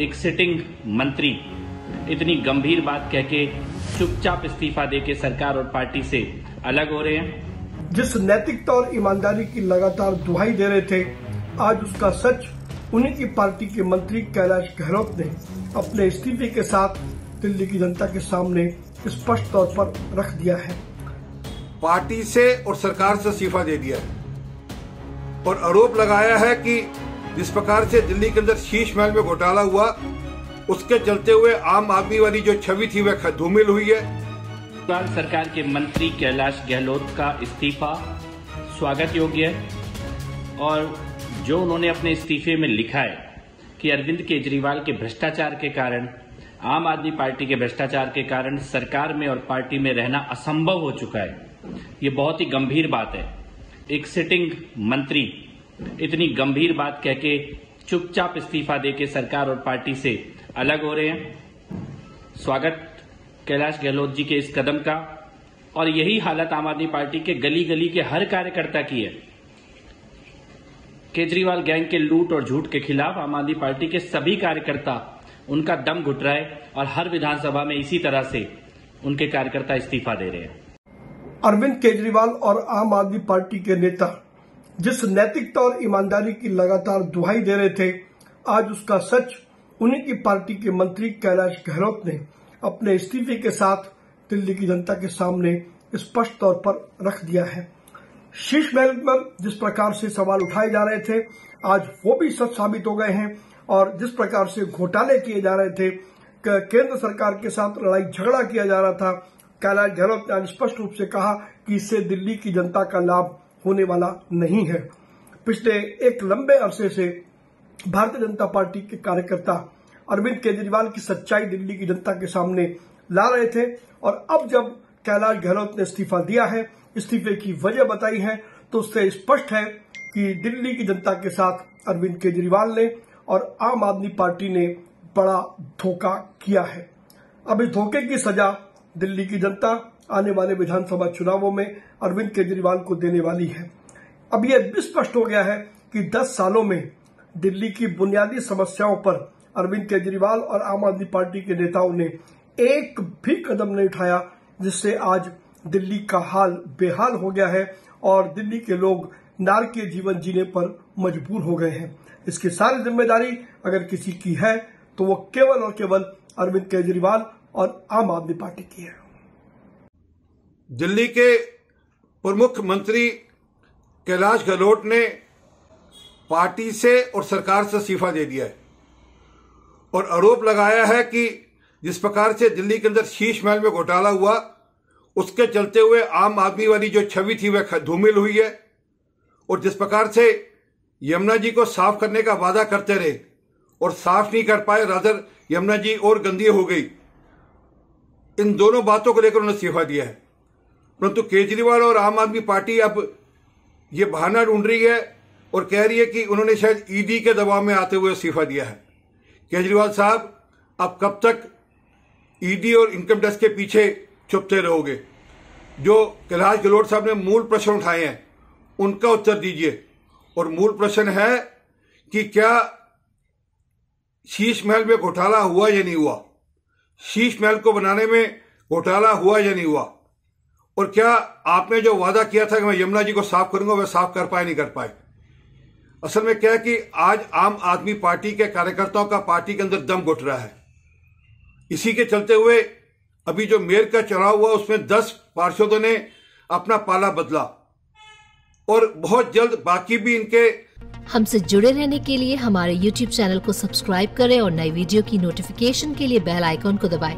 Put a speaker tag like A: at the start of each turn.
A: एक सिटिंग मंत्री इतनी गंभीर बात कह के चुपचाप इस्तीफा देके सरकार और पार्टी से अलग हो रहे हैं।
B: जिस नैतिकता और ईमानदारी की लगातार दुहाई दे रहे थे, आज उसका सच उन्हीं की पार्टी के मंत्री कैलाश गहलोत ने अपने इस्तीफे के साथ दिल्ली की जनता के सामने स्पष्ट तौर पर रख दिया है।
C: पार्टी से और सरकार से इस्तीफा दे दिया है और आरोप लगाया है कि जिस प्रकार से दिल्ली के अंदर शीश महल में घोटाला हुआ, उसके चलते हुए आम आदमी वाली जो छवि थी वह धूमिल हुई है।
A: सरकार के मंत्री कैलाश गहलोत का इस्तीफा स्वागत योग्य है और जो उन्होंने अपने इस्तीफे में लिखा है कि अरविंद केजरीवाल के भ्रष्टाचार के कारण, आम आदमी पार्टी के भ्रष्टाचार के कारण सरकार में और पार्टी में रहना असंभव हो चुका है, ये बहुत ही गंभीर बात है। एक सिटिंग मंत्री इतनी गंभीर बात कह के चुपचाप इस्तीफा देके सरकार और पार्टी से अलग हो रहे हैं। स्वागत कैलाश गहलोत जी के इस कदम का, और यही हालत आम आदमी पार्टी के गली गली के हर कार्यकर्ता की है। केजरीवाल गैंग के लूट और झूठ के खिलाफ आम आदमी पार्टी के सभी कार्यकर्ता, उनका दम घुट रहा है और हर विधानसभा में इसी तरह से उनके कार्यकर्ता इस्तीफा दे रहे हैं।
B: अरविंद केजरीवाल और आम आदमी पार्टी के नेता जिस नैतिकता और ईमानदारी की लगातार दुहाई दे रहे थे, आज उसका सच उन्हीं की पार्टी के मंत्री कैलाश गहलोत ने अपने इस्तीफे के साथ दिल्ली की जनता के सामने स्पष्ट तौर पर रख दिया है। शीश महल पर जिस प्रकार से सवाल उठाए जा रहे थे, आज वो भी सच साबित हो गए हैं और जिस प्रकार से घोटाले किए जा रहे थे, केंद्र सरकार के साथ लड़ाई झगड़ा किया जा रहा था, कैलाश गहलोत ने आज स्पष्ट रूप से कहा कि इससे दिल्ली की जनता का लाभ होने वाला नहीं है। पिछले एक लंबे अरसे से भारतीय जनता पार्टी के कार्यकर्ता अरविंद केजरीवाल की सच्चाई दिल्ली की जनता के सामने ला रहे थे और अब जब कैलाश गहलोत ने इस्तीफा दिया है, इस्तीफे की वजह बताई है, तो उससे स्पष्ट है कि दिल्ली की जनता के साथ अरविंद केजरीवाल ने और आम आदमी पार्टी ने बड़ा धोखा किया है। अब इस धोखे की सजा दिल्ली की जनता आने वाले विधानसभा चुनावों में अरविंद केजरीवाल को देने वाली है। अब यह भी स्पष्ट हो गया है कि 10 सालों में दिल्ली की बुनियादी समस्याओं पर अरविंद केजरीवाल और आम आदमी पार्टी के नेताओं ने एक भी कदम नहीं उठाया, जिससे आज दिल्ली का हाल बेहाल हो गया है और दिल्ली के लोग नारकीय जीवन जीने पर मजबूर हो गए हैं। इसकी सारी जिम्मेदारी अगर किसी की है तो वो केवल और केवल अरविंद केजरीवाल और आम आदमी पार्टी की है।
C: दिल्ली के प्रमुख मंत्री कैलाश गहलोत ने पार्टी से और सरकार से इस्तीफा दे दिया है और आरोप लगाया है कि जिस प्रकार से दिल्ली के अंदर शीश महल में घोटाला हुआ, उसके चलते हुए आम आदमी वाली जो छवि थी वह धूमिल हुई है और जिस प्रकार से यमुना जी को साफ करने का वादा करते रहे और साफ नहीं कर पाए, रादर यमुना जी और गंदी हो गई। इन दोनों बातों को लेकर उन्होंने इस्तीफा दिया है, परंतु केजरीवाल और आम आदमी पार्टी अब ये बहाना ढूंढ रही है और कह रही है कि उन्होंने शायद ईडी के दबाव में आते हुए इस्तीफा दिया है। केजरीवाल साहब, अब कब तक ईडी और इनकम टैक्स के पीछे छुपते रहोगे? जो कैलाश गहलोत साहब ने मूल प्रश्न उठाए हैं उनका उत्तर दीजिए। और मूल प्रश्न है कि क्या शीश महल में घोटाला हुआ या नहीं हुआ? शीश महल को बनाने में घोटाला हुआ या नहीं हुआ? और क्या आपने जो वादा किया था कि मैं यमुना जी को साफ करूंगा, वह साफ कर पाए नहीं कर पाए? असल में क्या है कि आज आम आदमी पार्टी के कार्यकर्ताओं का पार्टी के अंदर दम घुट रहा है। इसी के चलते हुए अभी जो मेयर का चुनाव हुआ उसमें 10 पार्षदों ने अपना पाला बदला और बहुत जल्द बाकी भी इनके।
D: हमसे जुड़े रहने के लिए हमारे YouTube चैनल को सब्सक्राइब करें और नई वीडियो की नोटिफिकेशन के लिए बेल आइकॉन को दबाएं।